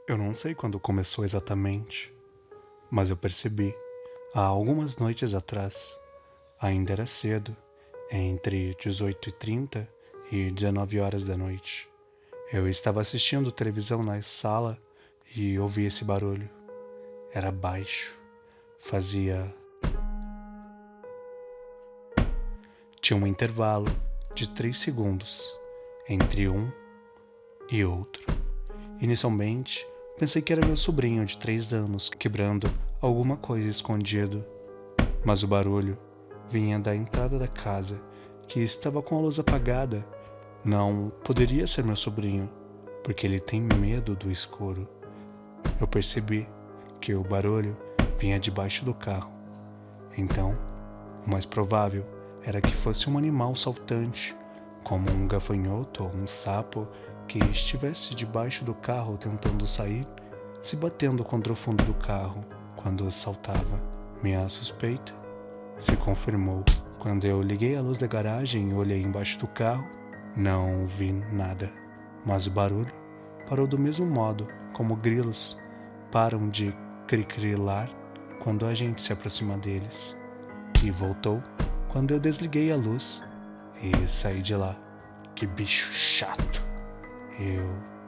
Eu não sei quando começou exatamente, mas eu percebi, há algumas noites atrás, ainda era cedo, entre 18h30 e 19 horas da noite. Eu estava assistindo televisão na sala e ouvi esse barulho. Era baixo, fazia... Tinha um intervalo de 3 segundos entre um e outro. Inicialmente, pensei que era meu sobrinho de 3 anos quebrando alguma coisa escondido, mas o barulho vinha da entrada da casa, que estava com a luz apagada. Não poderia ser meu sobrinho, porque ele tem medo do escuro. Eu percebi que o barulho vinha debaixo do carro. Então, o mais provável era que fosse um animal saltante, como um gafanhoto ou um sapo que estivesse debaixo do carro tentando sair, se batendo contra o fundo do carro quando saltava. Minha suspeita se confirmou. Quando eu liguei a luz da garagem e olhei embaixo do carro, não vi nada. Mas o barulho parou do mesmo modo como grilos param de cricrilar quando a gente se aproxima deles. E voltou quando eu desliguei a luz e saí de lá. Que bicho chato, eu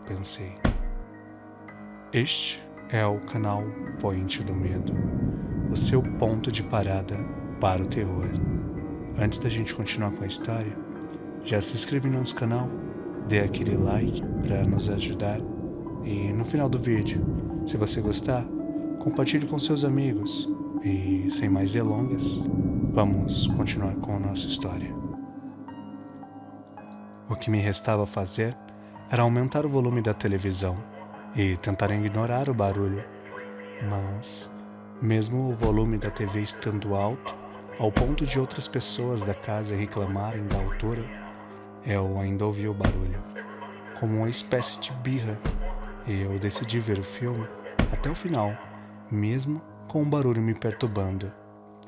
pensei. Este é o canal Point do Medo, o seu ponto de parada para o terror. Antes da gente continuar com a história, já se inscreve no nosso canal, dê aquele like para nos ajudar e no final do vídeo, se você gostar, compartilhe com seus amigos. E sem mais delongas, vamos continuar com a nossa história. O que me restava fazer era aumentar o volume da televisão e tentar ignorar o barulho, mas mesmo o volume da TV estando alto, ao ponto de outras pessoas da casa reclamarem da altura, eu ainda ouvi o barulho, como uma espécie de birra, e eu decidi ver o filme até o final, mesmo com o barulho me perturbando.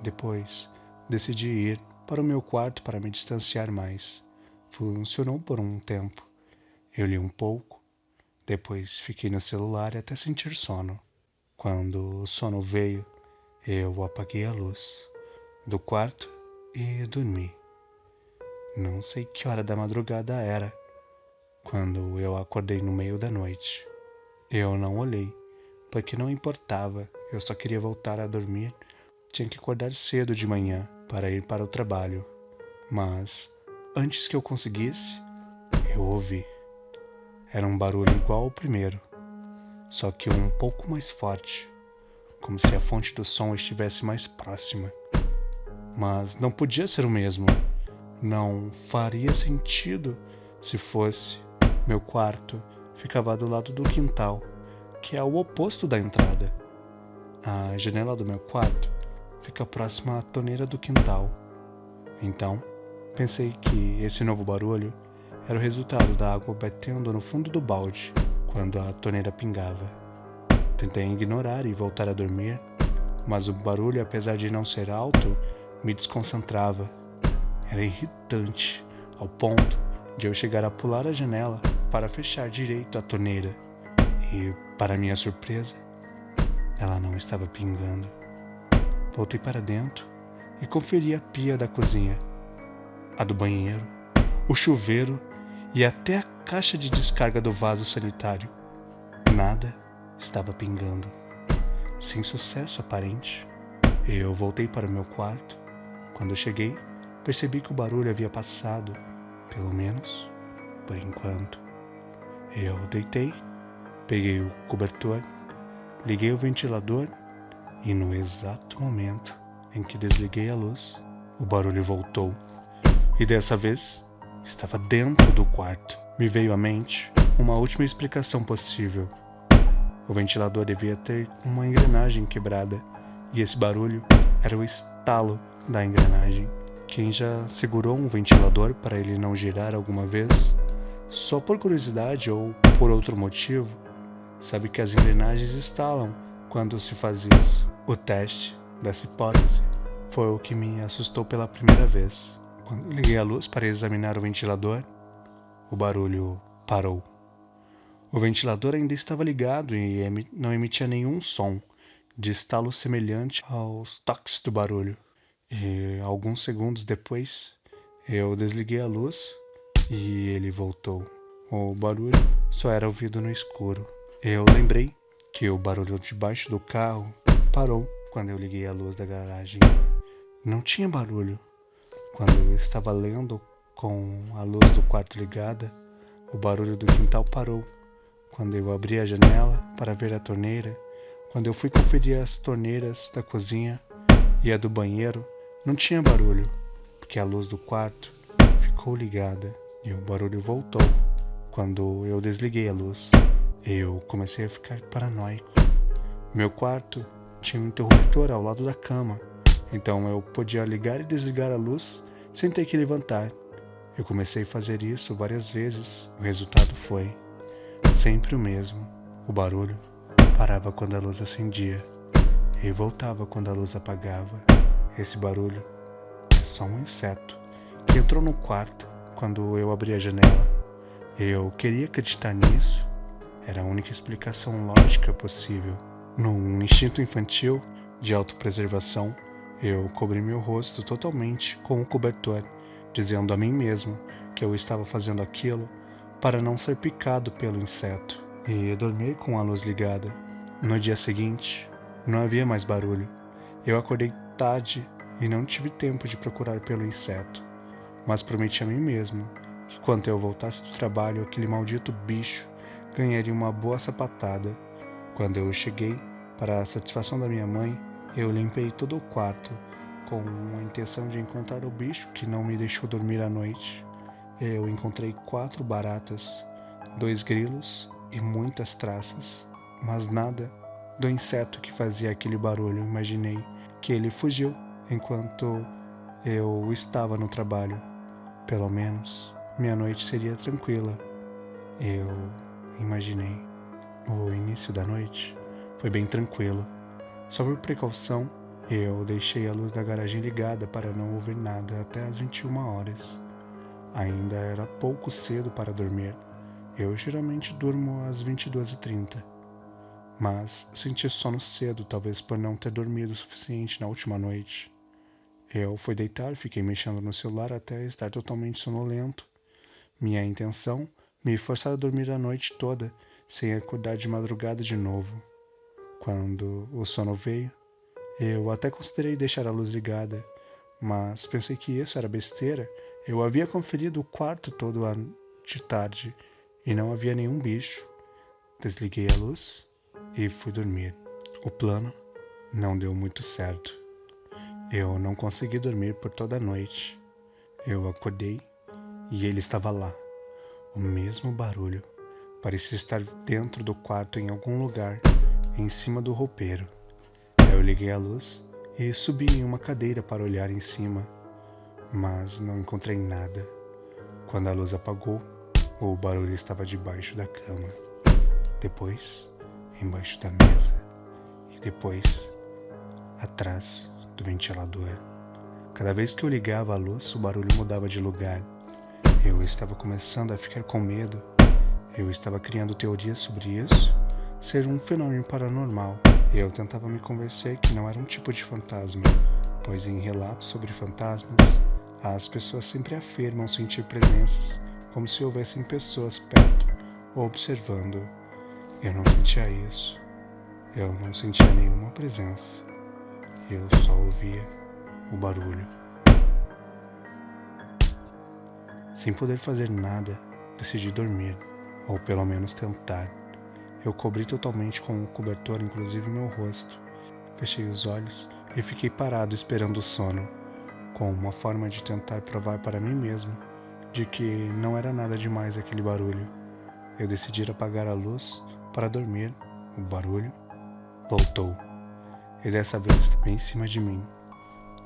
Depois, decidi ir para o meu quarto para me distanciar mais. Funcionou por um tempo. Eu li um pouco, depois fiquei no celular até sentir sono. Quando o sono veio, eu apaguei a luz do quarto e dormi. Não sei que hora da madrugada era, quando eu acordei no meio da noite. Eu não olhei, porque não importava, eu só queria voltar a dormir. Tinha que acordar cedo de manhã para ir para o trabalho. Mas, antes que eu conseguisse, eu ouvi. Era um barulho igual ao primeiro, só que um pouco mais forte, como se a fonte do som estivesse mais próxima. Mas não podia ser o mesmo. Não faria sentido se fosse. Meu quarto ficava do lado do quintal, que é o oposto da entrada. A janela do meu quarto fica próxima à torneira do quintal. Então, pensei que esse novo barulho era o resultado da água batendo no fundo do balde quando a torneira pingava. Tentei ignorar e voltar a dormir, mas o barulho, apesar de não ser alto, me desconcentrava. Era irritante, ao ponto de eu chegar a pular a janela para fechar direito a torneira. E, para minha surpresa, ela não estava pingando. Voltei para dentro e conferi a pia da cozinha, a do banheiro, o chuveiro e até a caixa de descarga do vaso sanitário. Nada estava pingando. Sem sucesso aparente, eu voltei para o meu quarto. Quando cheguei, percebi que o barulho havia passado, pelo menos por enquanto. Eu deitei, peguei o cobertor, liguei o ventilador e no exato momento em que desliguei a luz, o barulho voltou. E dessa vez, estava dentro do quarto. Me veio à mente uma última explicação possível. O ventilador devia ter uma engrenagem quebrada, e esse barulho era o estalo da engrenagem. Quem já segurou um ventilador para ele não girar alguma vez, só por curiosidade ou por outro motivo, sabe que as engrenagens estalam quando se faz isso. O teste dessa hipótese foi o que me assustou pela primeira vez. Quando liguei a luz para examinar o ventilador, o barulho parou. O ventilador ainda estava ligado e não emitia nenhum som de estalo semelhante aos toques do barulho. E alguns segundos depois, eu desliguei a luz e ele voltou. O barulho só era ouvido no escuro. Eu lembrei que o barulho debaixo do carro parou quando eu liguei a luz da garagem. Não tinha barulho. Quando eu estava lendo com a luz do quarto ligada, o barulho do quintal parou. Quando eu abri a janela para ver a torneira, quando eu fui conferir as torneiras da cozinha e a do banheiro, não tinha barulho, porque a luz do quarto ficou ligada e o barulho voltou. Quando eu desliguei a luz, eu comecei a ficar paranoico. Meu quarto tinha um interruptor ao lado da cama, então eu podia ligar e desligar a luz sem ter que levantar. Eu comecei a fazer isso várias vezes. O resultado foi sempre o mesmo. O barulho parava quando a luz acendia e voltava quando a luz apagava. Esse barulho é só um inseto que entrou no quarto quando eu abri a janela. Eu queria acreditar nisso. Era a única explicação lógica possível. Num instinto infantil de autopreservação, eu cobri meu rosto totalmente com um cobertor, dizendo a mim mesmo que eu estava fazendo aquilo para não ser picado pelo inseto. E dormi com a luz ligada. No dia seguinte, não havia mais barulho. Eu acordei tarde e não tive tempo de procurar pelo inseto, mas prometi a mim mesmo que quando eu voltasse do trabalho, aquele maldito bicho ganharia uma boa sapatada. Quando eu cheguei, para a satisfação da minha mãe, eu limpei todo o quarto com a intenção de encontrar o bicho que não me deixou dormir à noite. Eu encontrei 4 baratas, 2 grilos e muitas traças, mas nada do inseto que fazia aquele barulho. Imaginei que ele fugiu enquanto eu estava no trabalho. Pelo menos minha noite seria tranquila. Eu imaginei. O início da noite foi bem tranquilo. Só por precaução, eu deixei a luz da garagem ligada para não ouvir nada até às 21 horas. Ainda era pouco cedo para dormir. Eu geralmente durmo às 22h30. Mas senti sono cedo, talvez por não ter dormido o suficiente na última noite. Eu fui deitar, fiquei mexendo no celular até estar totalmente sonolento. Minha intenção, me forçar a dormir a noite toda, sem acordar de madrugada de novo. Quando o sono veio, eu até considerei deixar a luz ligada, mas pensei que isso era besteira. Eu havia conferido o quarto todo de tarde e não havia nenhum bicho. Desliguei a luz e fui dormir. O plano não deu muito certo. Eu não consegui dormir por toda a noite. Eu acordei e ele estava lá. O mesmo barulho. Parecia estar dentro do quarto em algum lugar, em cima do roupeiro. Eu liguei a luz e subi em uma cadeira para olhar em cima, mas não encontrei nada. Quando a luz apagou, o barulho estava debaixo da cama, depois embaixo da mesa e depois atrás do ventilador. Cada vez que eu ligava a luz, o barulho mudava de lugar. Eu estava começando a ficar com medo. Eu estava criando teorias sobre isso ser um fenômeno paranormal. Eu tentava me convencer que não era um tipo de fantasma, pois em relatos sobre fantasmas, as pessoas sempre afirmam sentir presenças, como se houvessem pessoas perto ou observando. Eu não sentia isso. Eu não sentia nenhuma presença. Eu só ouvia o barulho. Sem poder fazer nada, decidi dormir, ou pelo menos tentar. Eu cobri totalmente com o cobertor, inclusive meu rosto. Fechei os olhos e fiquei parado esperando o sono, com uma forma de tentar provar para mim mesmo de que não era nada demais aquele barulho. Eu decidi apagar a luz para dormir. O barulho voltou, e dessa vez estava em cima de mim,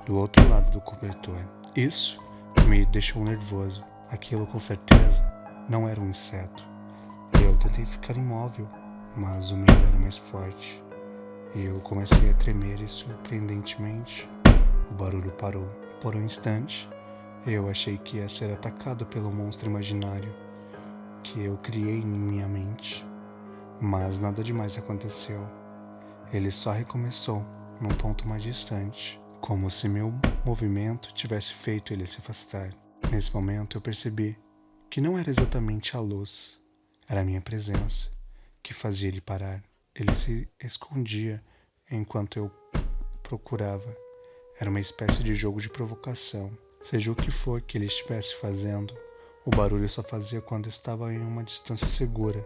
do outro lado do cobertor. Isso me deixou nervoso. Aquilo com certeza não era um inseto. Eu tentei ficar imóvel, mas o medo era mais forte. Eu comecei a tremer e, surpreendentemente, o barulho parou. Por um instante, eu achei que ia ser atacado pelo monstro imaginário que eu criei em minha mente. Mas nada demais aconteceu. Ele só recomeçou, num ponto mais distante, como se meu movimento tivesse feito ele se afastar. Nesse momento eu percebi que não era exatamente a luz, era a minha presença que fazia ele parar. Ele se escondia enquanto eu procurava. Era uma espécie de jogo de provocação. Seja o que for que ele estivesse fazendo, o barulho só fazia quando estava em uma distância segura,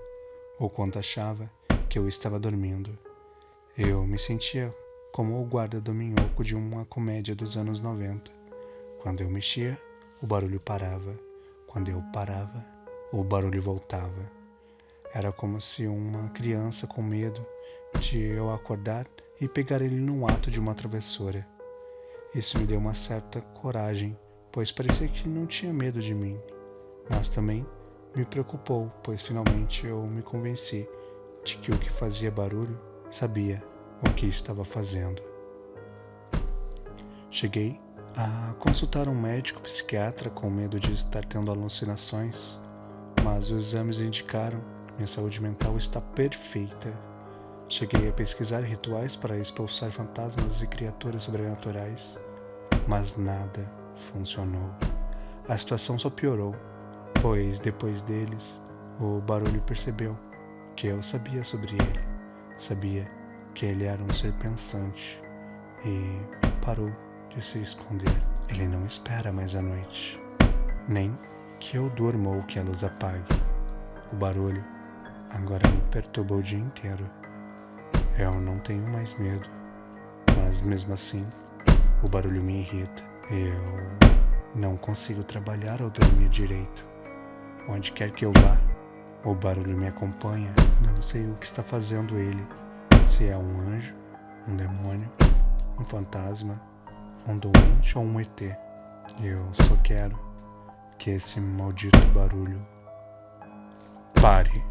ou quando achava que eu estava dormindo. Eu me sentia como o guarda do minhoco de uma comédia dos anos 90. Quando eu mexia, o barulho parava. Quando eu parava, o barulho voltava. Era como se uma criança com medo de eu acordar e pegar ele no ato de uma travessura. Isso me deu uma certa coragem, pois parecia que não tinha medo de mim. Mas também me preocupou, pois finalmente eu me convenci de que o que fazia barulho sabia o que estava fazendo. Cheguei a consultar um médico psiquiatra com medo de estar tendo alucinações, mas os exames indicaram que minha saúde mental está perfeita. Cheguei a pesquisar rituais para expulsar fantasmas e criaturas sobrenaturais, mas nada funcionou. A situação só piorou, pois depois deles, o barulho percebeu que eu sabia sobre ele, sabia que ele era um ser pensante e parou de se esconder. Ele não espera mais a noite, nem que eu durma ou que a luz apague. O barulho agora me perturba o dia inteiro. Eu não tenho mais medo, mas mesmo assim, o barulho me irrita. Eu não consigo trabalhar ou dormir direito. Onde quer que eu vá, o barulho me acompanha. Não sei o que está fazendo ele. Se é um anjo, um demônio, um fantasma, um doente ou um ET. Eu só quero que esse maldito barulho pare.